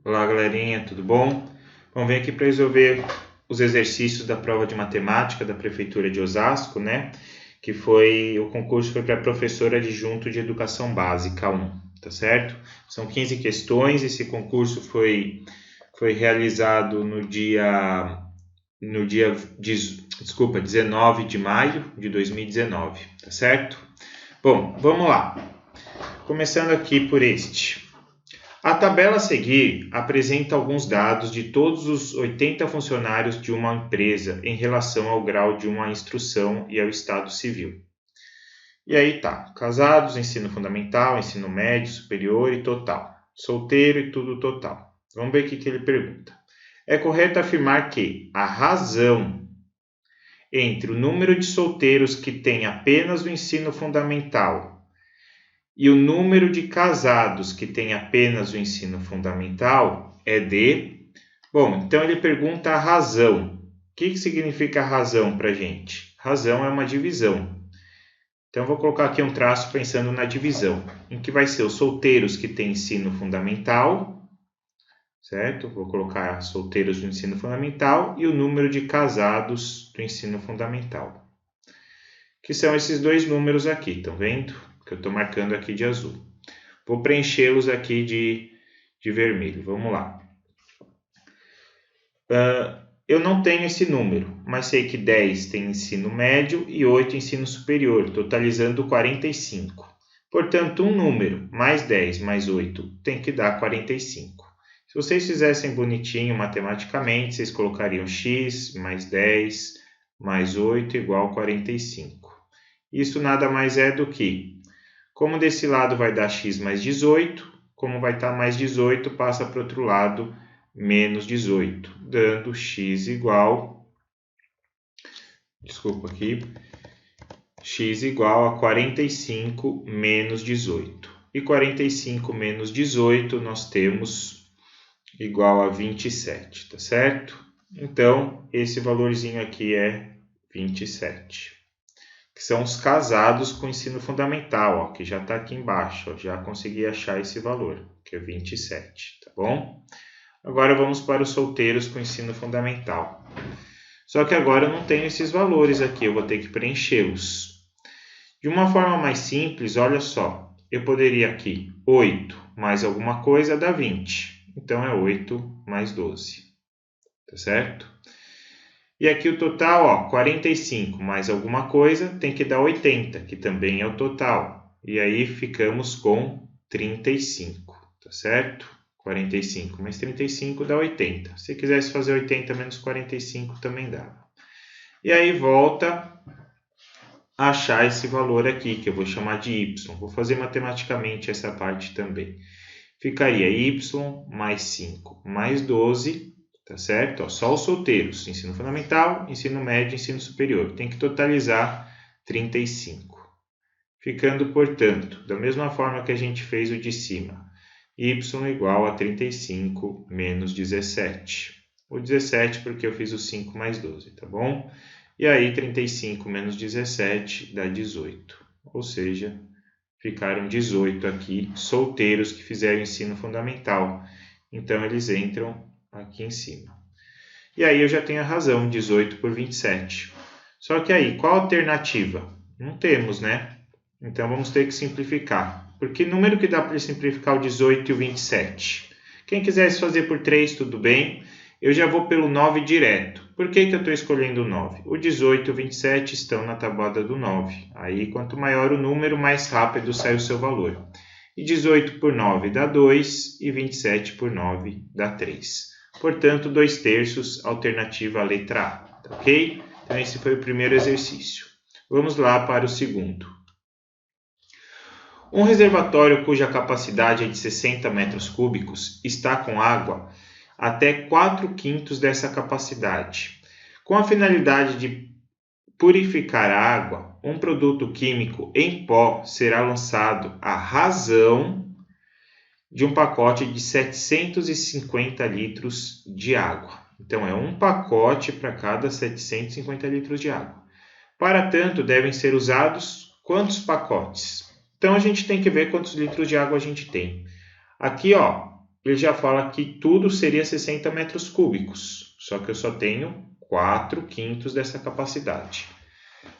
Olá, galerinha, tudo bom? Vamos ver aqui para resolver os exercícios da prova de matemática da Prefeitura de Osasco, né? O concurso foi para professora adjunto de Educação Básica 1, tá certo? São 15 questões, esse concurso foi realizado no dia 19 de maio de 2019, tá certo? Bom, vamos lá. Começando aqui por este. A tabela a seguir apresenta alguns dados de todos os 80 funcionários de uma empresa em relação ao grau de uma instrução e ao estado civil. E aí tá, casados, ensino fundamental, ensino médio, superior e total. Solteiro e tudo total. Vamos ver o que ele pergunta. É correto afirmar que a razão entre o número de solteiros que têm apenas o ensino fundamental e o número de casados que têm apenas o ensino fundamental é de... Bom, então ele pergunta a razão. O que significa razão para a gente? Razão é uma divisão. Então eu vou colocar aqui um traço pensando na divisão, em que vai ser os solteiros que têm ensino fundamental, certo? Vou colocar solteiros do ensino fundamental e o número de casados do ensino fundamental. Que são esses dois números aqui, estão vendo? Que eu estou marcando aqui de azul. Vou preenchê-los aqui de vermelho. Vamos lá. Eu não tenho esse número, mas sei que 10 tem ensino médio e 8 ensino superior, totalizando 45. Portanto, um número mais 10 mais 8 tem que dar 45. Se vocês fizessem bonitinho matematicamente, vocês colocariam x mais 10 mais 8 igual a 45. Isso nada mais é do que... Como desse lado vai dar x mais 18, como vai estar mais 18, passa para o outro lado menos 18, dando x igual... x igual a 45 menos 18. E 45 menos 18 nós temos igual a 27, tá certo? Então, esse valorzinho aqui é 27. Que são os casados com ensino fundamental, ó, que já está aqui embaixo, ó, já consegui achar esse valor, que é 27, tá bom? Agora vamos para os solteiros com ensino fundamental. Só que agora eu não tenho esses valores aqui, eu vou ter que preenchê-los. De uma forma mais simples, olha só, eu poderia aqui, 8 mais alguma coisa dá 20, então é 8 mais 12, tá certo? E aqui o total, ó, 45 mais alguma coisa tem que dar 80, que também é o total. E aí ficamos com 35, tá certo? 45 mais 35 dá 80. Se quisesse fazer 80 menos 45 também dava. E aí volta a achar esse valor aqui, que eu vou chamar de y. Vou fazer matematicamente essa parte também. Ficaria y mais 5 mais 12... Tá certo? Ó, só os solteiros, ensino fundamental, ensino médio e ensino superior. Tem que totalizar 35. Ficando, portanto, da mesma forma que a gente fez o de cima, y igual a 35 menos 17. O 17 porque eu fiz o 5 mais 12, tá bom? E aí 35 menos 17 dá 18. Ou seja, ficaram 18 aqui, solteiros que fizeram ensino fundamental. Então, eles entram aqui em cima. E aí eu já tenho a razão, 18 por 27. Só que aí, qual a alternativa? Não temos, né? Então vamos ter que simplificar. Por que número que dá para simplificar o 18 e o 27? Quem quisesse fazer por 3, tudo bem. Eu já vou pelo 9 direto. Por que eu estou escolhendo o 9? O 18 e o 27 estão na tabuada do 9. Aí, quanto maior o número, mais rápido sai o seu valor. E 18 por 9 dá 2 e 27 por 9 dá 3. Portanto, 2/3, alternativa à letra A, tá ok? Então, esse foi o primeiro exercício. Vamos lá para o segundo. Um reservatório cuja capacidade é de 60 metros cúbicos está com água até 4/5 dessa capacidade. Com a finalidade de purificar a água, um produto químico em pó será lançado à razão de um pacote de 750 litros de água. Então, é um pacote para cada 750 litros de água. Para tanto, devem ser usados quantos pacotes? Então, a gente tem que ver quantos litros de água a gente tem. Aqui, ó, ele já fala que tudo seria 60 metros cúbicos, só que eu só tenho 4/5 dessa capacidade.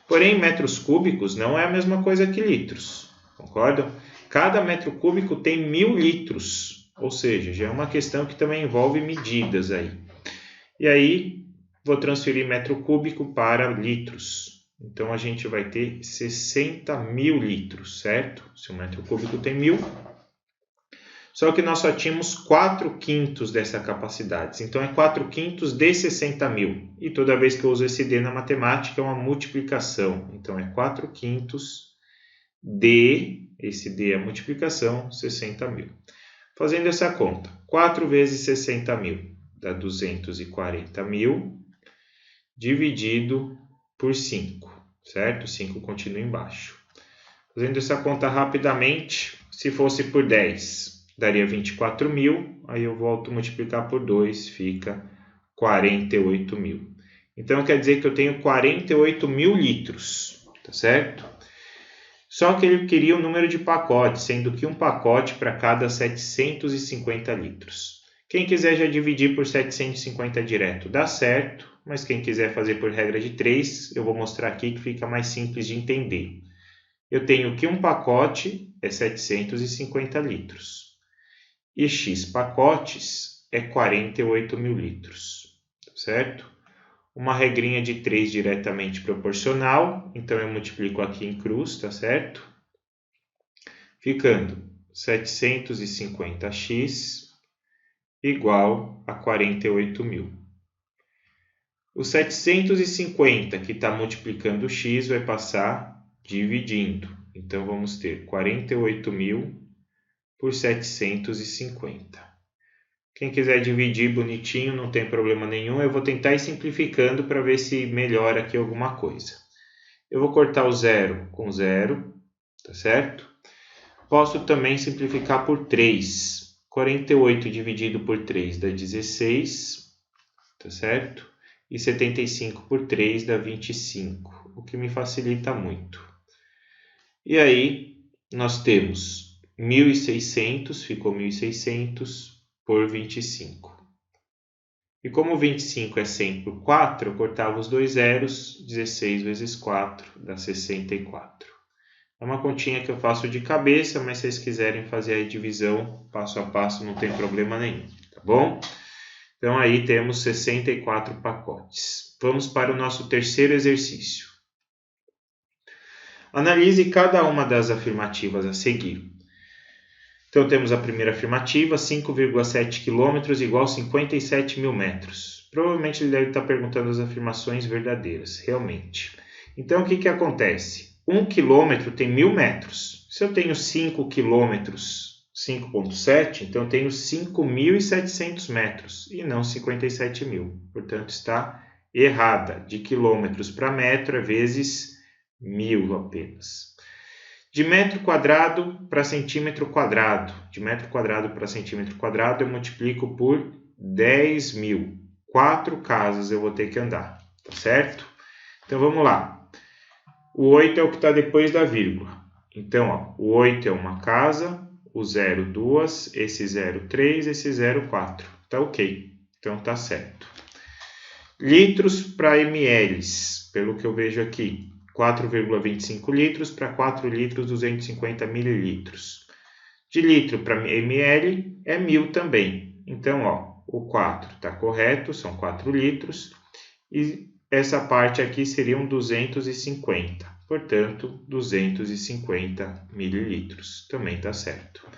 Porém, metros cúbicos não é a mesma coisa que litros, concordam? Cada metro cúbico tem 1000 litros, ou seja, já é uma questão que também envolve medidas aí. E aí, vou transferir metro cúbico para litros. Então, a gente vai ter 60.000 litros, certo? Se o metro cúbico tem 1000. Só que nós só tínhamos 4/5 dessa capacidade. Então, é 4/5 de 60.000. E toda vez que eu uso esse D na matemática, é uma multiplicação. Então, é 4/5 de, esse D é a multiplicação, 60.000. Fazendo essa conta, 4 vezes 60.000 dá 240.000, dividido por 5, certo? 5 continua embaixo. Fazendo essa conta rapidamente, se fosse por 10, daria 24.000, aí eu volto a multiplicar por 2, fica 48.000. Então, quer dizer que eu tenho 48.000 litros, tá certo? Só que ele queria o número de pacotes, sendo que um pacote para cada 750 litros. Quem quiser já dividir por 750 direto, dá certo, mas quem quiser fazer por regra de 3, eu vou mostrar aqui que fica mais simples de entender. Eu tenho que um pacote é 750 litros. E X pacotes é 48.000 litros, certo? Uma regrinha de 3 diretamente proporcional, então eu multiplico aqui em cruz, tá certo? Ficando 750x igual a 48.000. O 750 que está multiplicando x vai passar dividindo. Então, vamos ter 48.000 por 750. Quem quiser dividir bonitinho, não tem problema nenhum. Eu vou tentar ir simplificando para ver se melhora aqui alguma coisa. Eu vou cortar o 0 com 0, tá certo? Posso também simplificar por 3. 48 dividido por 3 dá 16, tá certo? E 75 por 3 dá 25, o que me facilita muito. E aí, nós temos 1.600, ficou 1.600 por 25. E como 25 é 100 por 4, eu cortava os dois zeros, 16 vezes 4 dá 64. É uma continha que eu faço de cabeça, mas se vocês quiserem fazer a divisão passo a passo, não tem problema nenhum, tá bom? Então, aí temos 64 pacotes. Vamos para o nosso terceiro exercício. Analise cada uma das afirmativas a seguir. Então, temos a primeira afirmativa, 5,7 km igual a 57.000 metros. Provavelmente ele deve estar perguntando as afirmações verdadeiras, realmente. Então, o que acontece? 1 km tem 1.000 metros. Se eu tenho 5 km, 5,7, então eu tenho 5.700 metros e não 57.000. Portanto, está errada. De quilômetros para metro é vezes 1.000 apenas. De metro quadrado para centímetro quadrado. De metro quadrado para centímetro quadrado eu multiplico por 10.000. 4 casas eu vou ter que andar, tá certo? Então, vamos lá. O 8 é o que está depois da vírgula. Então, ó, o 8 é uma casa, o 0, 2, esse 0, 3, esse 0, 4. Tá ok. Então, tá certo. Litros para ml, pelo que eu vejo aqui. 4,25 litros para 4 litros, 250 mililitros. De litro para ml é 1.000 também. Então, ó, o 4 está correto, são 4 litros. E essa parte aqui seriam 250. Portanto, 250 mililitros. Também está certo.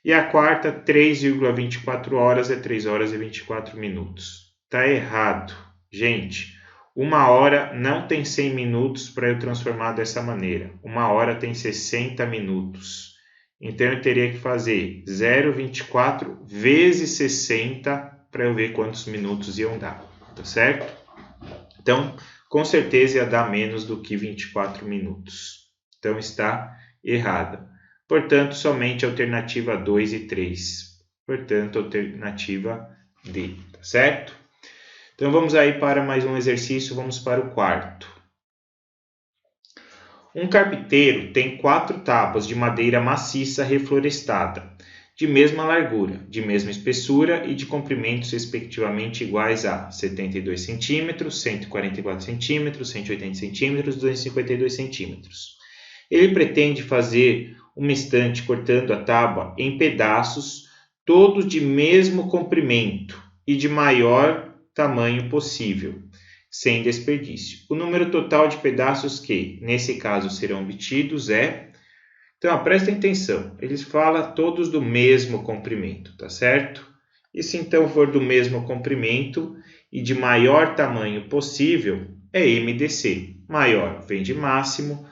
E a quarta, 3,24 horas é 3 horas e 24 minutos. Está errado. Gente, 1 hora não tem 100 minutos para eu transformar dessa maneira. 1 hora tem 60 minutos. Então, eu teria que fazer 0,24 vezes 60 para eu ver quantos minutos iam dar. Tá certo? Então, com certeza ia dar menos do que 24 minutos. Então, está errada. Portanto, somente a alternativa 2 e 3. Portanto, alternativa D. Tá certo? Então, vamos aí para mais um exercício, vamos para o quarto. Um carpinteiro tem 4 tábuas de madeira maciça reflorestada, de mesma largura, de mesma espessura e de comprimentos respectivamente iguais a 72 cm, 144 cm, 180 cm, 252 cm. Ele pretende fazer uma estante cortando a tábua em pedaços, todos de mesmo comprimento e de maior tamanho possível, sem desperdício. O número total de pedaços que, nesse caso, serão obtidos é... Então, presta atenção, eles falam todos do mesmo comprimento, tá certo? E se então for do mesmo comprimento e de maior tamanho possível, é MDC. Maior vem de máximo,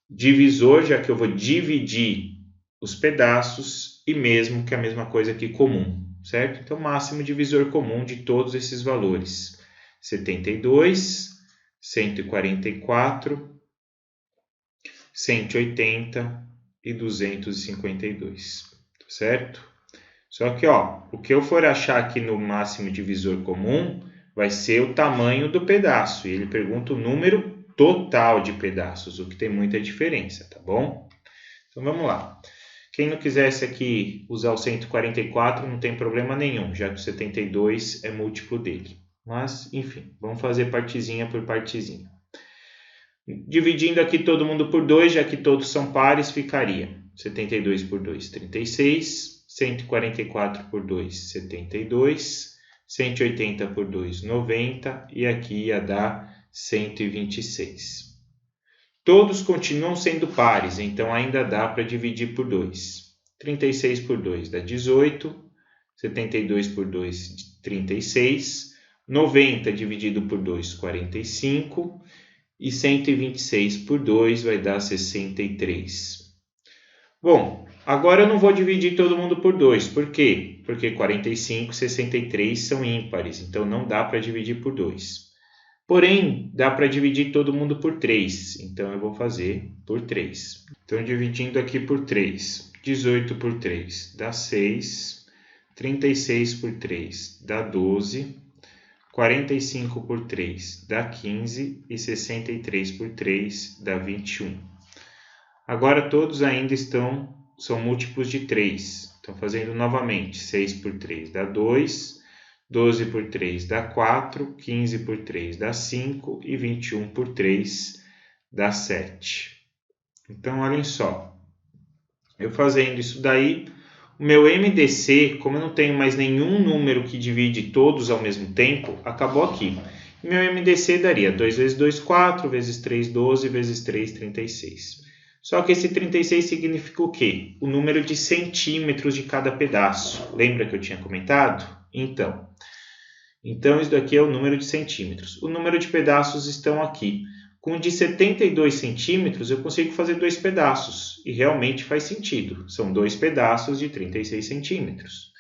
divisor, já que eu vou dividir os pedaços, e mesmo, que é a mesma coisa que comum, certo? Então, máximo divisor comum de todos esses valores. 72, 144, 180 e 252, certo? Só que, o que eu for achar aqui no máximo divisor comum vai ser o tamanho do pedaço. E ele pergunta o número total de pedaços, o que tem muita diferença, tá bom? Então, vamos lá. Quem não quisesse aqui usar o 144 não tem problema nenhum, já que o 72 é múltiplo dele. Mas, enfim, vamos fazer partezinha por partezinha. Dividindo aqui todo mundo por 2, já que todos são pares, ficaria 72 por 2, 36, 144 por 2, 72, 180 por 2, 90 e aqui ia dar 126. Todos continuam sendo pares, então ainda dá para dividir por 2. 36 por 2 dá 18, 72 por 2, 36, 90 dividido por 2, 45, e 126 por 2 vai dar 63. Bom, agora eu não vou dividir todo mundo por 2. Por quê? Porque 45 e 63 são ímpares, então não dá para dividir por 2. Porém, dá para dividir todo mundo por 3, então eu vou fazer por 3. Então, dividindo aqui por 3, 18 por 3 dá 6, 36 por 3 dá 12, 45 por 3 dá 15 e 63 por 3 dá 21. Agora todos ainda são múltiplos de 3. Então, fazendo novamente, 6 por 3 dá 2, 12 por 3 dá 4, 15 por 3 dá 5 e 21 por 3 dá 7. Então, olhem só. Eu fazendo isso daí, o meu MDC, como eu não tenho mais nenhum número que divide todos ao mesmo tempo, acabou aqui. Meu MDC daria 2 vezes 2, 4, vezes 3, 12, vezes 3, 36. Só que esse 36 significa o quê? O número de centímetros de cada pedaço. Lembra que eu tinha comentado? Então isso daqui é o número de centímetros. O número de pedaços estão aqui. Com de 72 centímetros, eu consigo fazer 2 pedaços. E realmente faz sentido. São 2 pedaços de 36 centímetros.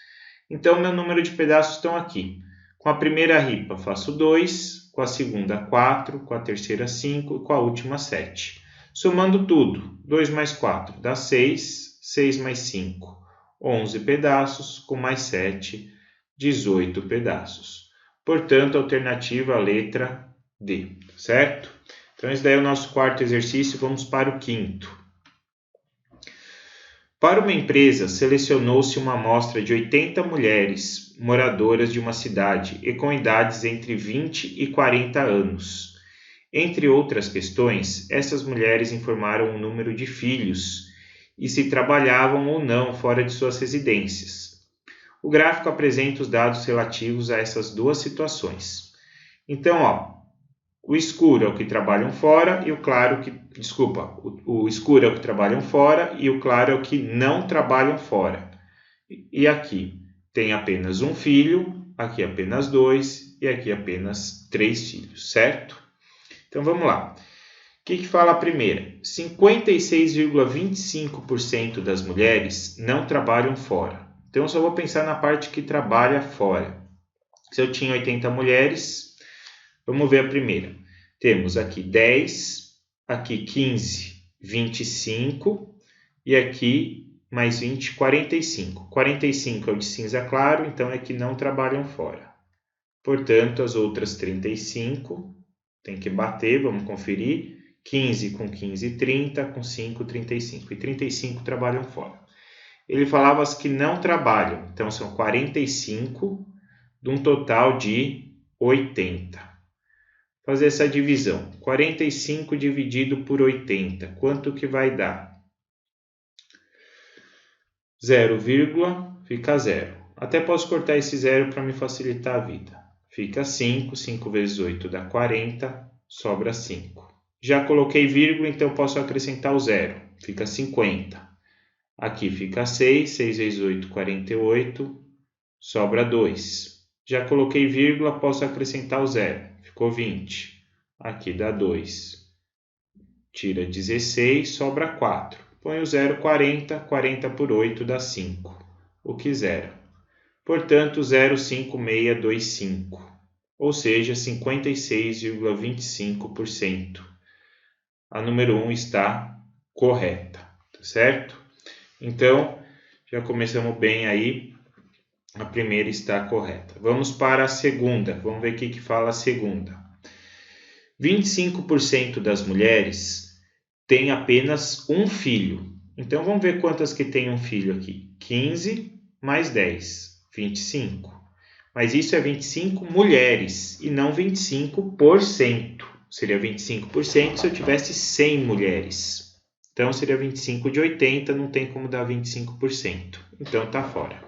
Então, meu número de pedaços estão aqui. Com a primeira ripa, faço 2. Com a segunda, 4. Com a terceira, 5. E com a última, 7. Somando tudo, 2 mais 4 dá 6. 6 mais 5, 11 pedaços. Com mais 7, 18 pedaços. Portanto, a alternativa é a letra D, certo? Então, esse daí é o nosso quarto exercício. Vamos para o quinto. Para uma empresa, selecionou-se uma amostra de 80 mulheres moradoras de uma cidade e com idades entre 20 e 40 anos. Entre outras questões, essas mulheres informaram o número de filhos e se trabalhavam ou não fora de suas residências. O gráfico apresenta os dados relativos a essas duas situações. Então, o escuro é o que trabalham fora e o claro que... Desculpa, o escuro é o que trabalham fora e o claro é o que não trabalham fora. E aqui tem apenas um filho, aqui apenas 2 e aqui apenas 3 filhos, certo? Então, vamos lá. O que fala a primeira? 56,25% das mulheres não trabalham fora. Então, eu só vou pensar na parte que trabalha fora. Se eu tinha 80 mulheres, vamos ver a primeira. Temos aqui 10, aqui 15, 25 e aqui mais 20, 45. 45 é o de cinza claro, então é que não trabalham fora. Portanto, as outras 35, tem que bater, vamos conferir. 15 com 15, 30, com 5, 35. E 35 trabalham fora. ele falava as que não trabalham. Então, são 45 de um total de 80. Fazer essa divisão. 45 dividido por 80. Quanto que vai dar? 0, fica 0. Até posso cortar esse 0 para me facilitar a vida. Fica 5. 5 vezes 8 dá 40. Sobra 5. Já coloquei vírgula, então posso acrescentar o 0. Fica 50. Aqui fica 6. 6 vezes 8, 48. Sobra 2. Já coloquei vírgula, posso acrescentar o 0. Ficou 20. Aqui dá 2. Tira 16, sobra 4. Põe o 0, 40. 40 por 8 dá 5. O que 0? Portanto, 0,5625. Ou seja, 56,25%. A número 1 está correta, tá certo? Então, já começamos bem aí. A primeira está correta. Vamos para a segunda. Vamos ver o que fala a segunda. 25% das mulheres têm apenas um filho. Então, vamos ver quantas que têm um filho aqui. 15 mais 10, 25. Mas isso é 25 mulheres e não 25%. Seria 25% se eu tivesse 100 mulheres. Então, seria 25 de 80, não tem como dar 25%. Então, está fora.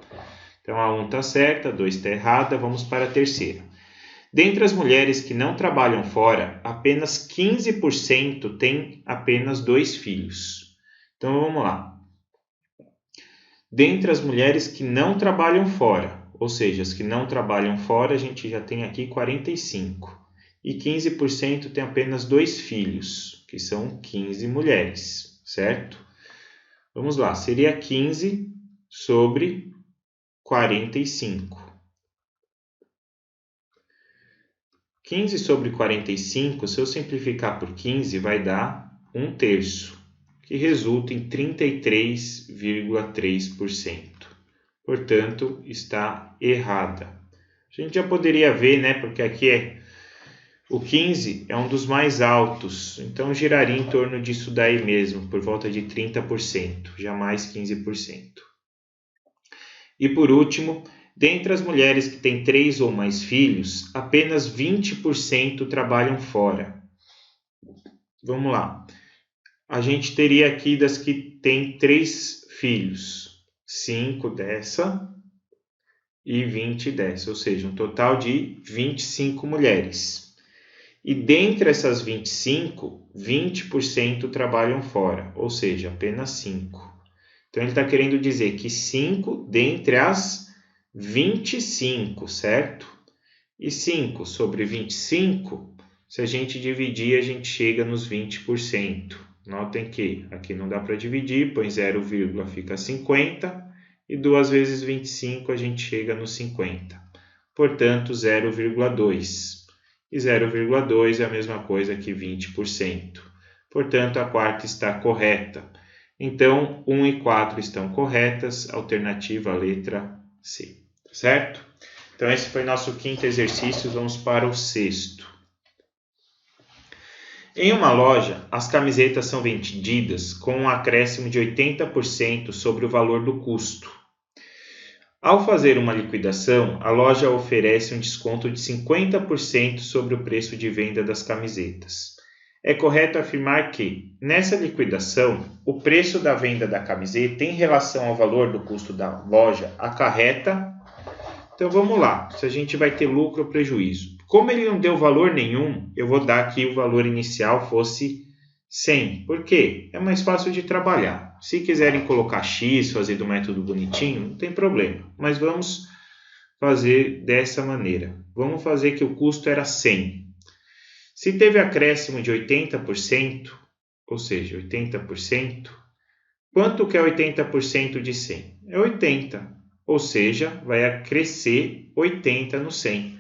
Então, a 1 está certa, a 2 está errada. Vamos para a terceira. Dentre as mulheres que não trabalham fora, apenas 15% têm apenas 2 filhos. Então, vamos lá. Dentre as mulheres que não trabalham fora, ou seja, as que não trabalham fora, a gente já tem aqui 45. E 15% tem apenas 2 filhos, que são 15 mulheres, certo? Vamos lá, seria 15 sobre 45. 15 sobre 45, se eu simplificar por 15, vai dar 1/3, que resulta em 33,3%. Portanto, está errada. A gente já poderia ver, né? Porque aqui o 15 é um dos mais altos, então giraria em torno disso daí mesmo, por volta de 30%, jamais 15%. E por último, dentre as mulheres que têm 3 ou mais filhos, apenas 20% trabalham fora. Vamos lá. A gente teria aqui das que têm 3 filhos, 5 dessa e 20 dessa, ou seja, um total de 25 mulheres. E dentre essas 25, 20% trabalham fora, ou seja, apenas 5. Então, ele está querendo dizer que 5 dentre as 25, certo? E 5 sobre 25, se a gente dividir, a gente chega nos 20%. Notem que aqui não dá para dividir, põe 0, fica 50, e 2 vezes 25 a gente chega nos 50. Portanto, 0,2. E 0,2 é a mesma coisa que 20%. Portanto, a quarta está correta. Então, 1 e 4 estão corretas, alternativa a letra C, certo? Então, esse foi nosso quinto exercício, vamos para o sexto. Em uma loja, as camisetas são vendidas com um acréscimo de 80% sobre o valor do custo. Ao fazer uma liquidação, a loja oferece um desconto de 50% sobre o preço de venda das camisetas. É correto afirmar que, nessa liquidação, o preço da venda da camiseta em relação ao valor do custo da loja acarreta. Então vamos lá, se a gente vai ter lucro ou prejuízo. Como ele não deu valor nenhum, eu vou dar que o valor inicial fosse 100. Por quê? É mais fácil de trabalhar. Se quiserem colocar X, fazer do método bonitinho, não tem problema. Mas vamos fazer dessa maneira. Vamos fazer que o custo era 100. Se teve acréscimo de 80%, ou seja, 80%, quanto que é 80% de 100? É 80. Ou seja, vai acrescer 80 no 100,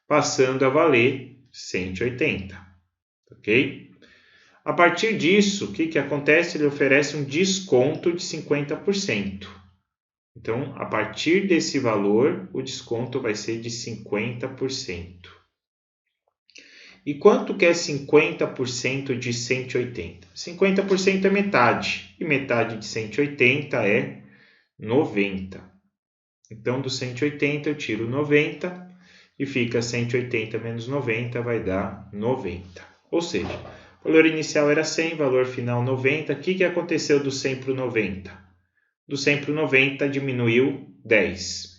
passando a valer 180. Ok? A partir disso, o que acontece? Ele oferece um desconto de 50%. Então, a partir desse valor, o desconto vai ser de 50%. E quanto que é 50% de 180? 50% é metade. E metade de 180 é 90. Então, do 180 eu tiro 90 e fica 180 menos 90 vai dar 90. Ou seja, o valor inicial era 100, valor final 90. O que aconteceu do 100 para o 90? Do 100 para o 90 diminuiu 10.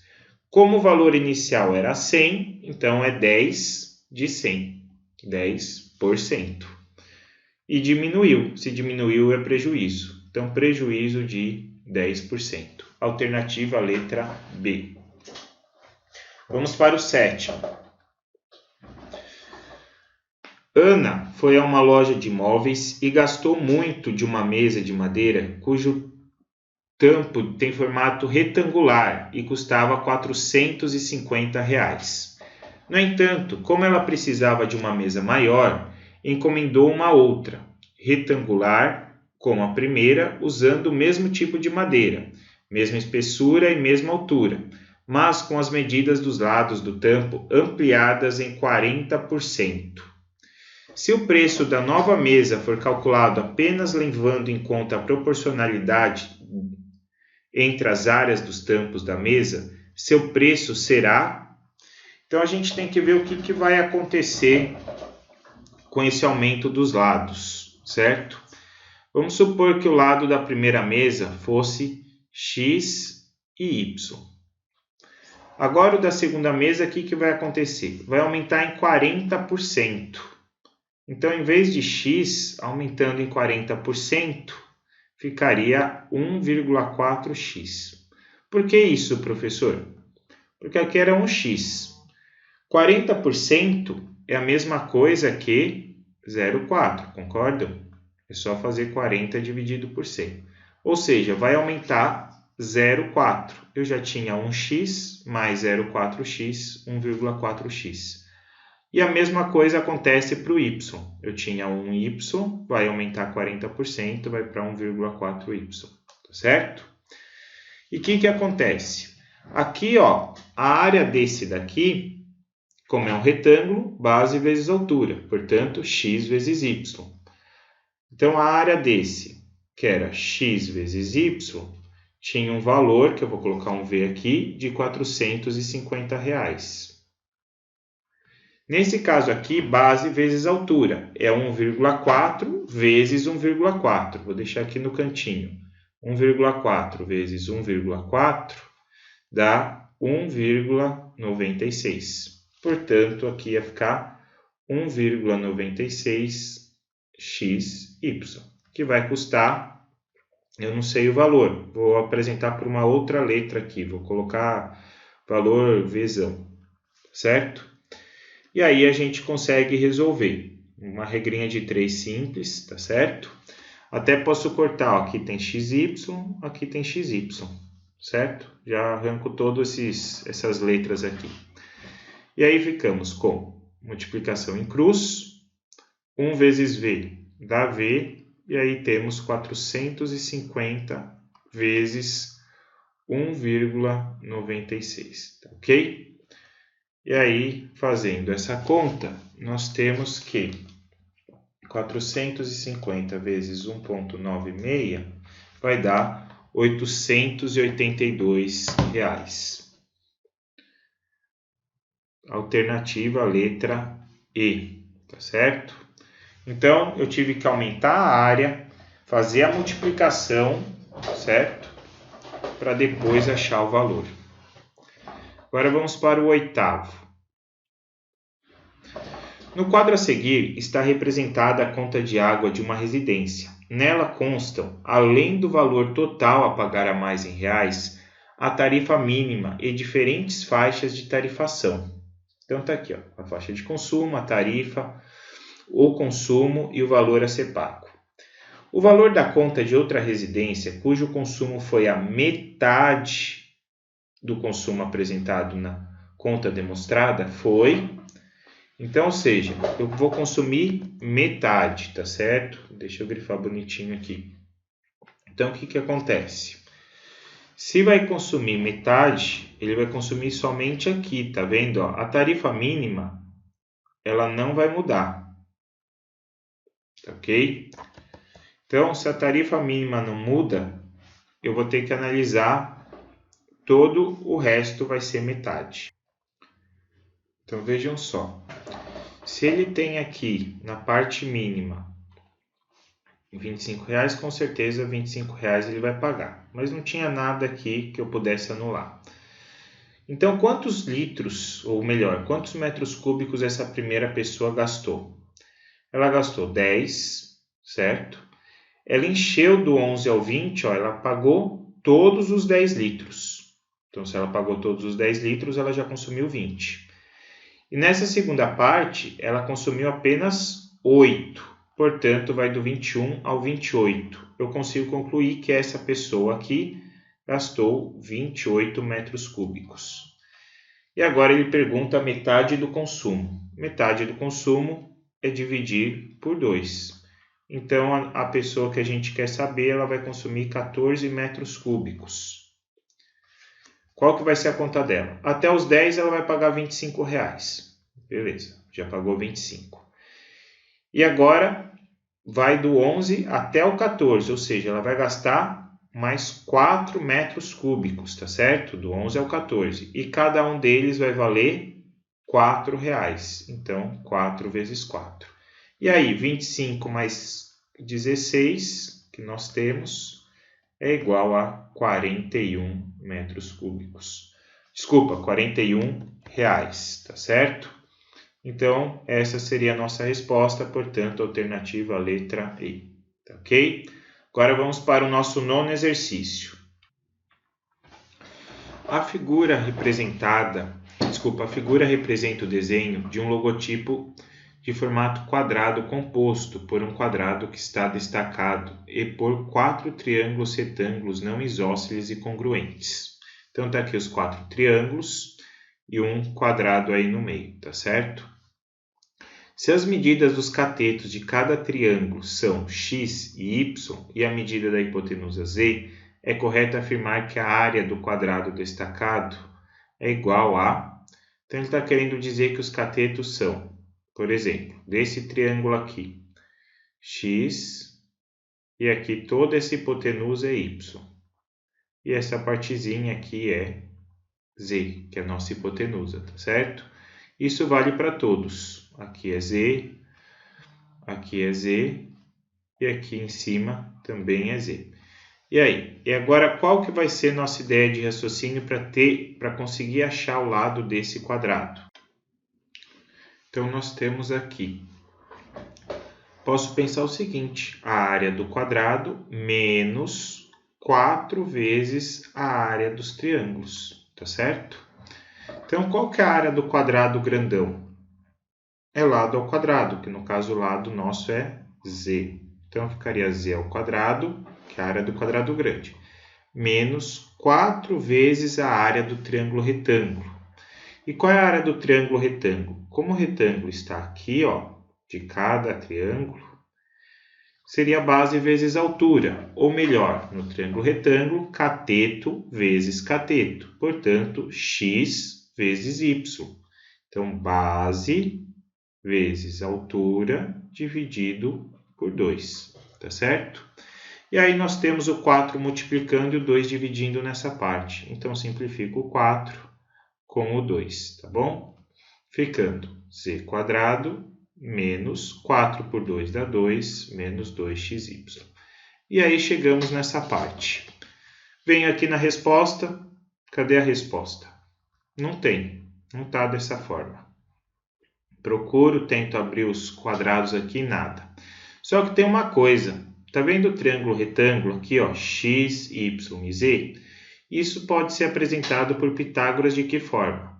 Como o valor inicial era 100, então é 10 de 100. 10%. E diminuiu. Se diminuiu é prejuízo. Então, prejuízo de 10%. Alternativa, letra B. Vamos para o 7. Ana foi a uma loja de móveis e gastou muito de uma mesa de madeira cujo tampo tem formato retangular e custava R$ 450. No entanto, como ela precisava de uma mesa maior, encomendou uma outra, retangular, como a primeira, usando o mesmo tipo de madeira, mesma espessura e mesma altura, mas com as medidas dos lados do tampo ampliadas em 40%. Se o preço da nova mesa for calculado apenas levando em conta a proporcionalidade entre as áreas dos tampos da mesa, seu preço será... Então, a gente tem que ver o que vai acontecer com esse aumento dos lados, certo? Vamos supor que o lado da primeira mesa fosse X e Y. Agora, o da segunda mesa, o que vai acontecer? Vai aumentar em 40%. Então, em vez de X aumentando em 40%, ficaria 1,4x. Por que isso, professor? Porque aqui era 1x. 40% é a mesma coisa que 0,4, concordam? É só fazer 40 dividido por 100. Ou seja, vai aumentar 0,4. Eu já tinha 1x mais 0,4x, 1,4x. E a mesma coisa acontece para o y. Eu tinha 1y, vai aumentar 40%, vai para 1,4y, certo? E o que acontece? Aqui, ó, a área desse daqui, como é um retângulo, base vezes altura, portanto, x vezes y. Então, a área desse, que era x vezes y, tinha um valor, que eu vou colocar um V aqui, de R$ 450. Nesse caso aqui, base vezes altura, é 1,4 vezes 1,4. Vou deixar aqui no cantinho. 1,4 vezes 1,4 dá 1,96. Portanto, aqui ia ficar 1,96xy, que vai custar, eu não sei o valor, vou apresentar por uma outra letra aqui, vou colocar valor Vzão, certo? E aí a gente consegue resolver. Uma regrinha de 3 simples, tá certo? Até posso cortar, ó, aqui tem xy, aqui tem xy, certo? Já arranco todas essas letras aqui. E aí ficamos com multiplicação em cruz, 1 vezes V dá V, e aí temos 450 vezes 1,96, tá ok? E aí, fazendo essa conta, nós temos que 450 vezes 1,96 vai dar R$ 882. Alternativa, letra E, tá certo? Então, eu tive que aumentar a área, fazer a multiplicação, certo? Para depois achar o valor. Agora vamos para o 8º. No quadro a seguir está representada a conta de água de uma residência. Nela constam, além do valor total a pagar a mais em reais, a tarifa mínima e diferentes faixas de tarifação. Então está aqui, ó, a faixa de consumo, a tarifa, o consumo e o valor a ser pago. O valor da conta de outra residência, cujo consumo foi a metade do consumo apresentado na conta demonstrada, foi... Então, ou seja, eu vou consumir metade, tá certo? Deixa eu grifar bonitinho aqui. Então, o que acontece? Se vai consumir metade, ele vai consumir somente aqui, tá vendo? Ó, a tarifa mínima, ela não vai mudar, tá ok? Então, se a tarifa mínima não muda, eu vou ter que analisar todo o resto vai ser metade. Então, vejam só. Se ele tem aqui, na parte mínima, R$25, com certeza R$25 ele vai pagar. Mas não tinha nada aqui que eu pudesse anular. Então, quantos litros, ou melhor, quantos metros cúbicos essa primeira pessoa gastou? Ela gastou 10, certo? Ela encheu do 11 ao 20, ó, ela pagou todos os 10 litros. Então, se ela pagou todos os 10 litros, ela já consumiu 20. E nessa segunda parte, ela consumiu apenas 8. Portanto, vai do 21 ao 28. Eu consigo concluir que essa pessoa aqui gastou 28 metros cúbicos. E agora ele pergunta a metade do consumo. Metade do consumo é dividir por 2. Então, a pessoa que a gente quer saber, ela vai consumir 14 metros cúbicos. Qual que vai ser a conta dela? Até os 10 ela vai pagar R$25. Beleza, já pagou 25. E agora vai do 11 até o 14, ou seja, ela vai gastar mais 4 metros cúbicos, tá certo? Do 11 ao 14. E cada um deles vai valer R$4. Então, 4 vezes 4. E aí, 25 mais 16, que nós temos, é igual a 41 metros cúbicos. Desculpa, R$41, tá certo? Então, essa seria a nossa resposta, portanto, alternativa a letra E, tá ok? Agora vamos para o nosso nono exercício. A figura representa o desenho de um logotipo de formato quadrado composto por um quadrado que está destacado e por 4 triângulos retângulos não isósceles e congruentes. Então, está aqui os 4 triângulos e um quadrado aí no meio, tá certo? Se as medidas dos catetos de cada triângulo são x e y e a medida da hipotenusa z, é correto afirmar que a área do quadrado destacado é igual a... Então, ele está querendo dizer que os catetos são, por exemplo, desse triângulo aqui, x, e aqui toda essa hipotenusa é y. E essa partezinha aqui é z, que é a nossa hipotenusa, tá certo? Isso vale para todos. Aqui é z e aqui em cima também é z. E aí? E agora qual que vai ser nossa ideia de raciocínio para conseguir achar o lado desse quadrado? Então nós temos aqui. Posso pensar o seguinte: a área do quadrado menos 4 vezes a área dos triângulos, tá certo? Então qual que é a área do quadrado grandão? É lado ao quadrado, que no caso o lado nosso é z. Então, ficaria z ao quadrado, que é a área do quadrado grande, menos 4 vezes a área do triângulo retângulo. E qual é a área do triângulo retângulo? Como o retângulo está aqui, ó, de cada triângulo, seria base vezes altura, ou melhor, no triângulo retângulo, cateto vezes cateto. Portanto, x vezes y. Então, base vezes altura dividido por 2, tá certo? E aí nós temos o 4 multiplicando e o 2 dividindo nessa parte. Então, simplifico o 4 com o 2, tá bom? Ficando z quadrado menos 4 por 2 dá 2, menos 2xy. E aí chegamos nessa parte. Venho aqui na resposta. Cadê a resposta? Não tem, não está dessa forma. Procuro, tento abrir os quadrados aqui, nada. Só que tem uma coisa. Tá vendo o triângulo retângulo aqui, ó, x, y e z? Isso pode ser apresentado por Pitágoras de que forma?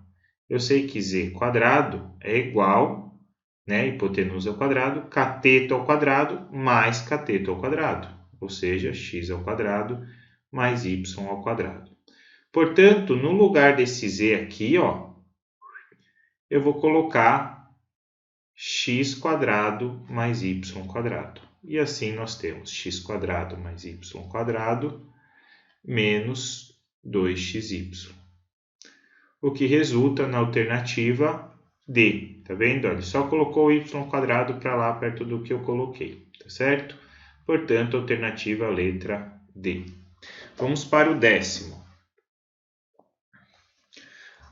Eu sei que z quadrado é igual, né, hipotenusa ao quadrado, cateto ao quadrado mais cateto ao quadrado. Ou seja, x ao quadrado mais y ao quadrado. Portanto, no lugar desse z aqui, ó, eu vou colocar x quadrado mais y quadrado. E assim nós temos x quadrado mais y quadrado menos 2xy. O que resulta na alternativa D. Tá vendo? Ele só colocou o y quadrado para lá perto do que eu coloquei. Tá certo? Portanto, alternativa letra D. Vamos para o 10º.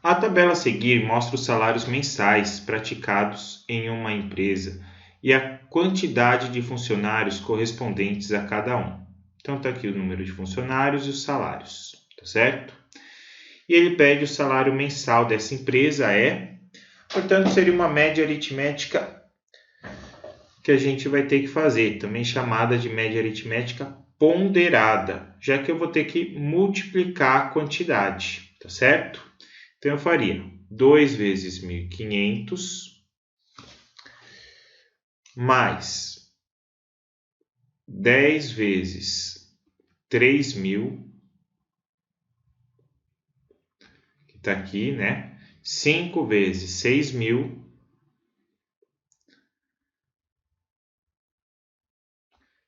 A tabela a seguir mostra os salários mensais praticados em uma empresa e a quantidade de funcionários correspondentes a cada um. Então está aqui o número de funcionários e os salários, tá certo? E ele pede o salário mensal dessa empresa portanto, seria uma média aritmética que a gente vai ter que fazer, também chamada de média aritmética ponderada, já que eu vou ter que multiplicar a quantidade, tá certo? Então, eu faria 2 vezes 1.500 mais 10 vezes 3.000, que está aqui, né? 5 vezes 6.000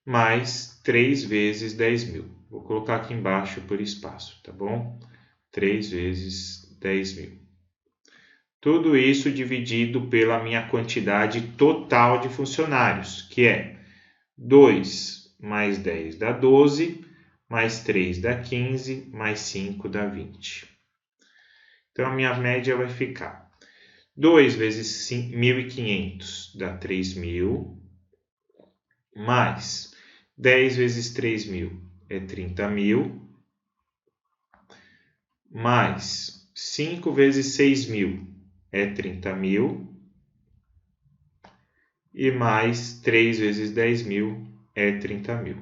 mais 3 vezes 10.000. Vou colocar aqui embaixo por espaço, tá bom? 3 vezes 10.000. Tudo isso dividido pela minha quantidade total de funcionários, que é 2 mais 10 dá 12, mais 3 dá 15, mais 5 dá 20. Então, a minha média vai ficar 2 vezes 1.500 dá 3.000, mais 10 vezes 3.000 é 30.000, mais 5 vezes 6.000 é 30.000, e mais 3 vezes 10.000 é 30.000.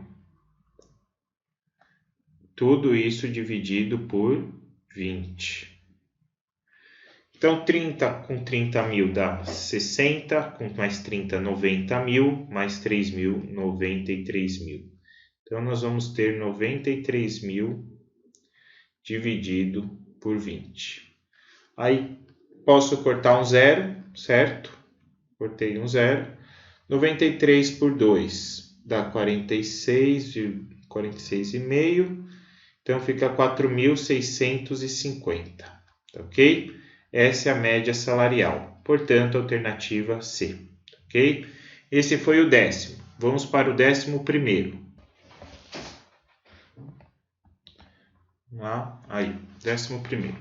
Tudo isso dividido por 20. Então, 30 com 30.000 dá 60, com mais 30, 90.000, mais 3.000, 93.000. Então, nós vamos ter 93.000 dividido por 20. Aí, posso cortar um zero, certo? Cortei um zero. 93 por 2 dá 46,5. Então, fica 4.650, tá ok? Essa é a média salarial, portanto, alternativa C, ok? Esse foi o 10º. Vamos para o 11º. Aí, 11º.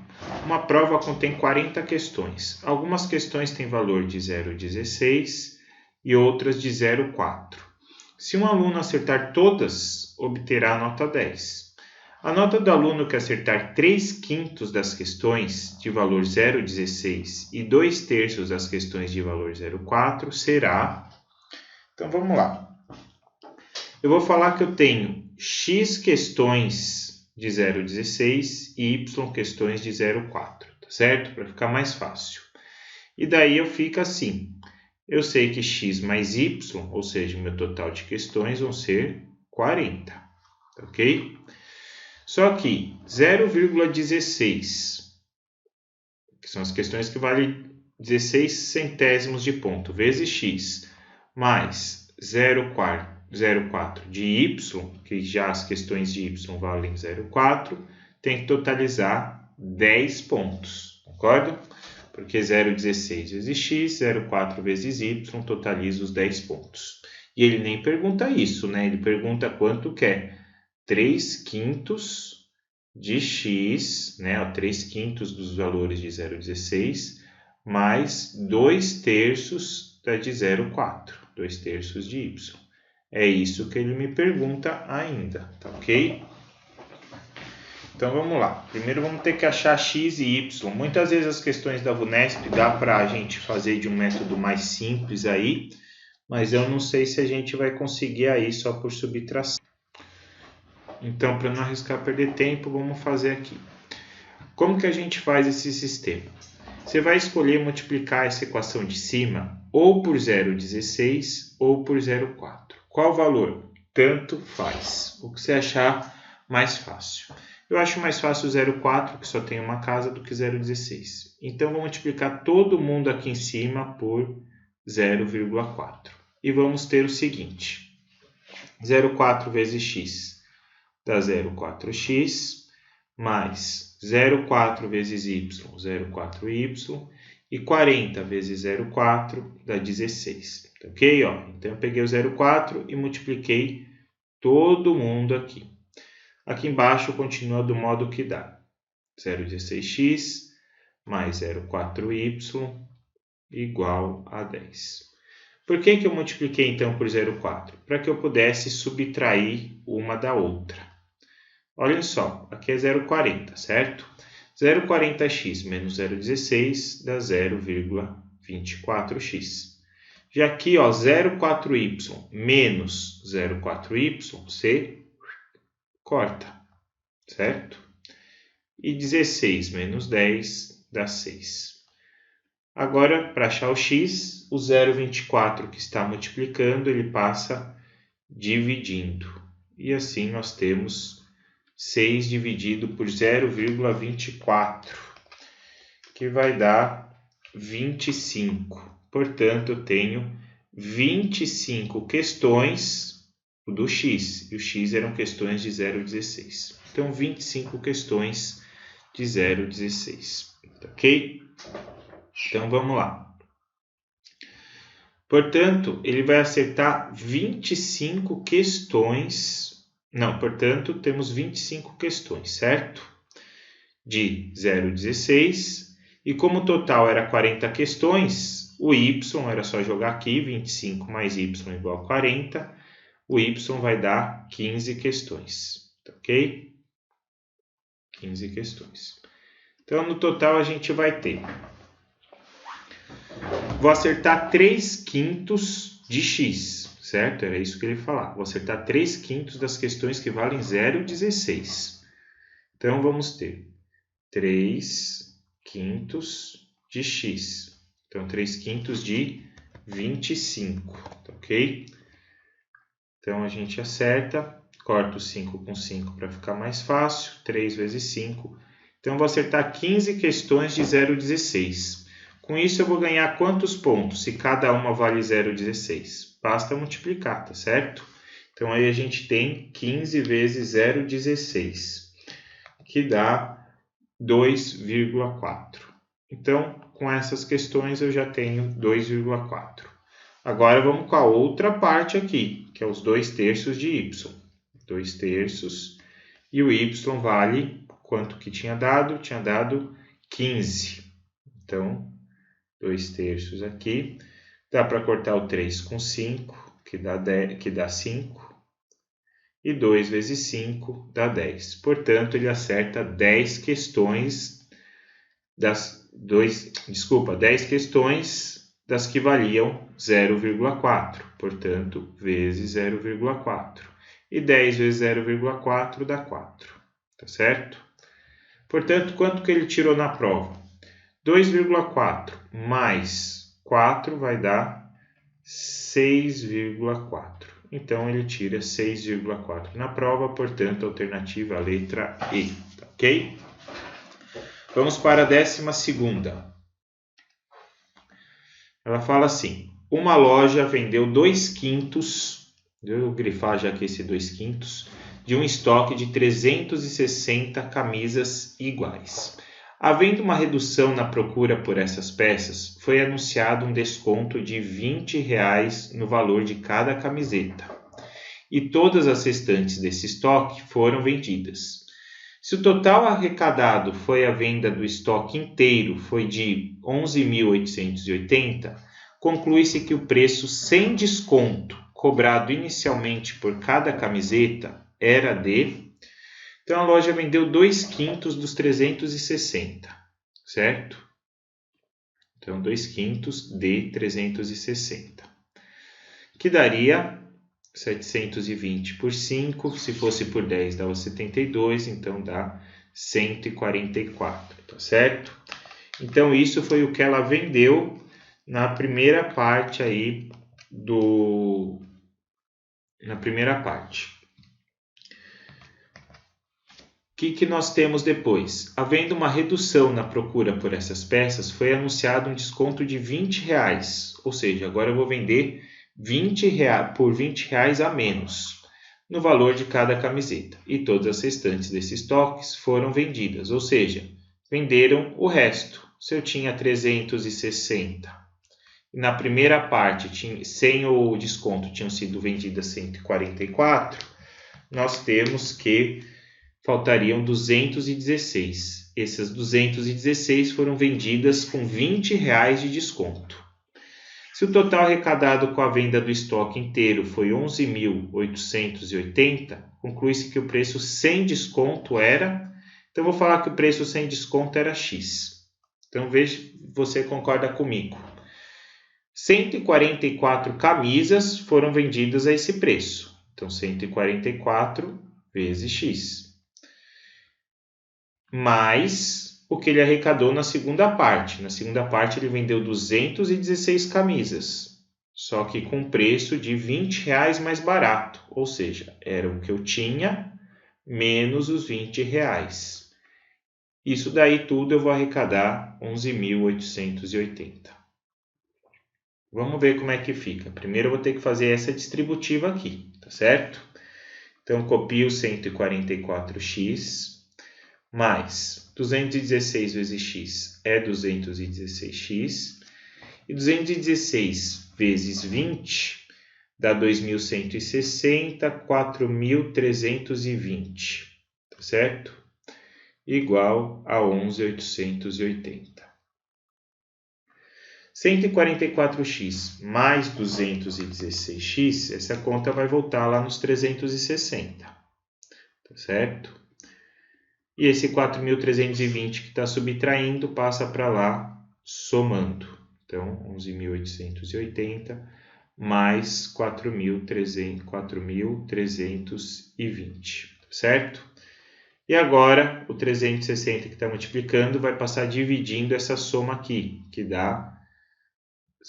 Uma prova contém 40 questões. Algumas questões têm valor de 0,16 e outras de 0,4. Se um aluno acertar todas, obterá a nota 10. A nota do aluno que acertar 3/5 das questões de valor 0,16 e 2/3 das questões de valor 0,4 será... Então, vamos lá. Eu vou falar que eu tenho X questões de 0,16 e Y questões de 0,4, tá certo? Para ficar mais fácil. E daí eu fico assim. Eu sei que X mais Y, ou seja, meu total de questões vão ser 40, ok? Só que 0,16, que são as questões que valem 16 centésimos de ponto, vezes x, mais 0,4 de y, que já as questões de y valem 0,4, tem que totalizar 10 pontos, concorda? Porque 0,16 vezes x, 0,4 vezes y, totaliza os 10 pontos. E ele nem pergunta isso, né? Ele pergunta quanto quer. 3/5 de x, né? 3/5 dos valores de 0,16, mais 2/3 da de 0,4, 2/3 de y. É isso que ele me pergunta ainda, tá ok? Então vamos lá. Primeiro vamos ter que achar x e y. Muitas vezes as questões da VUNESP dá para a gente fazer de um método mais simples aí, mas eu não sei se a gente vai conseguir aí só por subtração. Então, para não arriscar perder tempo, vamos fazer aqui. Como que a gente faz esse sistema? Você vai escolher multiplicar essa equação de cima ou por 0,16 ou por 0,4. Qual valor? Tanto faz. O que você achar mais fácil. Eu acho mais fácil 0,4, que só tem uma casa, do que 0,16. Então, vou multiplicar todo mundo aqui em cima por 0,4. E vamos ter o seguinte. 0,4 vezes x dá 0,4x, mais 0,4 vezes y, 0,4y, e 40 vezes 0,4 dá 16. Tá ok? Então, eu peguei o 0,4 e multipliquei todo mundo aqui. Aqui embaixo continua do modo que dá. 0,16x mais 0,4y igual a 10. Por que eu multipliquei então por 0,4? Para que eu pudesse subtrair uma da outra. Olhem só, aqui é 0,40, certo? 0,40x menos 0,16 dá 0,24x. Já aqui, 0,4y menos 0,4y, você corta, certo? E 16 menos 10 dá 6. Agora, para achar o x, o 0,24 que está multiplicando, ele passa dividindo. E assim nós temos 6 dividido por 0,24, que vai dar 25. Portanto, eu tenho 25 questões do x, e o x eram questões de 0,16. Então, 25 questões de 0,16, ok? Então, vamos lá. Portanto, ele vai acertar 25 questões. Não, portanto, temos 25 questões, certo? De 0,16. E como o total era 40 questões, o y era só jogar aqui, 25 mais y igual a 40. O y vai dar 15 questões, ok? 15 questões. Então, no total, a gente vai ter... Vou acertar 3/5 de x, certo? Era isso que ele falava. Vou acertar 3/5 das questões que valem 0,16. Então, vamos ter 3/5 de x. Então, 3/5 de 25, ok? Então, a gente acerta, corta o 5 com 5 para ficar mais fácil. 3 vezes 5. Então, vou acertar 15 questões de 0,16. Com isso, eu vou ganhar quantos pontos, se cada uma vale 0,16? Basta multiplicar, tá certo? Então, aí a gente tem 15 vezes 0,16, que dá 2,4. Então, com essas questões, eu já tenho 2,4. Agora, vamos com a outra parte aqui, que é os 2/3 de y. 2/3, e o y vale quanto que tinha dado? Tinha dado 15. Então, 2/3 aqui. Dá para cortar o 3 com 5, que dá 5. E 2 vezes 5 dá 10. Portanto, ele acerta 10 questões 10 questões das que valiam 0,4. Portanto, vezes 0,4. E 10 vezes 0,4 dá 4. Tá certo? Portanto, quanto que ele tirou na prova? 2,4 mais 4 vai dar 6,4. Então, ele tira 6,4 na prova, portanto, a alternativa é a letra E, tá ok? Vamos para a 12ª. Ela fala assim, uma loja vendeu 2/5, vou grifar já aqui esse 2/5, de um estoque de 360 camisas iguais. Havendo uma redução na procura por essas peças, foi anunciado um desconto de R$20 no valor de cada camiseta. E todas as restantes desse estoque foram vendidas. Se o total arrecadado foi a venda do estoque inteiro foi de 11.880, conclui-se que o preço sem desconto cobrado inicialmente por cada camiseta era de... Então, a loja vendeu 2/5 dos 360, certo? Então, 2/5 de 360, que daria 720 por 5, se fosse por 10 dava 72, então dá 144, tá certo? Então, isso foi o que ela vendeu na primeira parte aí na primeira parte. O que nós temos depois? Havendo uma redução na procura por essas peças, foi anunciado um desconto de R$20, ou seja, agora eu vou vender por R$20 a menos no valor de cada camiseta. E todas as restantes desses estoques foram vendidas, ou seja, venderam o resto. Se eu tinha 360, na primeira parte, sem o desconto, tinham sido vendidas 144, nós temos que faltariam 216. essas 216 foram vendidas com R$20 de desconto. Se o total arrecadado com a venda do estoque inteiro foi 11.880, conclui-se que o preço sem desconto era... Então, vou falar que o preço sem desconto era X. Então, veja se você concorda comigo. 144 camisas foram vendidas a esse preço. Então, 144 vezes X. Mais o que ele arrecadou na segunda parte. Na segunda parte, ele vendeu 216 camisas. Só que com preço de R$20 mais barato. Ou seja, era o que eu tinha menos os R$20. Isso daí tudo eu vou arrecadar 11.880. Vamos ver como é que fica. Primeiro eu vou ter que fazer essa distributiva aqui, tá certo? Então, copio 144x mais 216 vezes x é 216x. E 216 vezes 20 dá 2.160, 4.320, tá certo? Igual a 11.880. 144x mais 216x, essa conta vai voltar lá nos 360, tá certo? E esse 4.320 que está subtraindo passa para lá somando. Então, 11.880 mais 4.320, certo? E agora, o 360 que está multiplicando vai passar dividindo essa soma aqui, que dá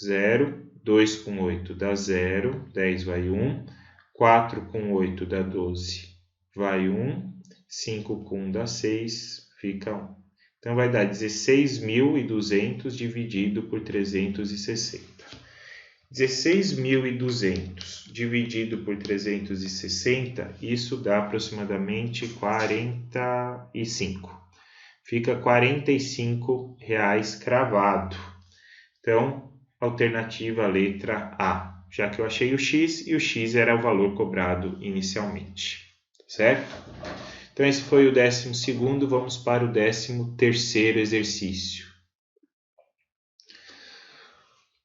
0, 2 com 8 dá 0, 10 vai 1, 4 com 8 dá 12, vai 1, 5 com 1 dá 6, fica 1. Então, vai dar 16.200 dividido por 360. 16.200 dividido por 360, isso dá aproximadamente 45. Fica R$45 cravado. Então, alternativa letra A, já que eu achei o X e o X era o valor cobrado inicialmente. Certo? Então, esse foi o 12º, vamos para o 13º exercício.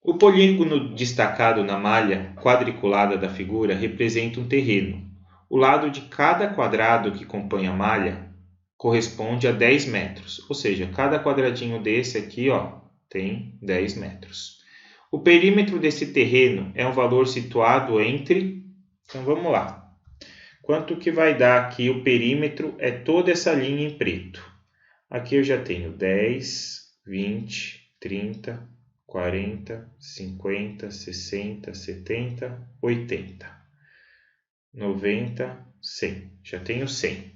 O polígono destacado na malha quadriculada da figura representa um terreno. O lado de cada quadrado que compõe a malha corresponde a 10 metros, ou seja, cada quadradinho desse aqui tem 10 metros. O perímetro desse terreno é um valor situado entre... Então, vamos lá. Quanto que vai dar aqui o perímetro é toda essa linha em preto. Aqui eu já tenho 10, 20, 30, 40, 50, 60, 70, 80, 90, 100. Já tenho 100.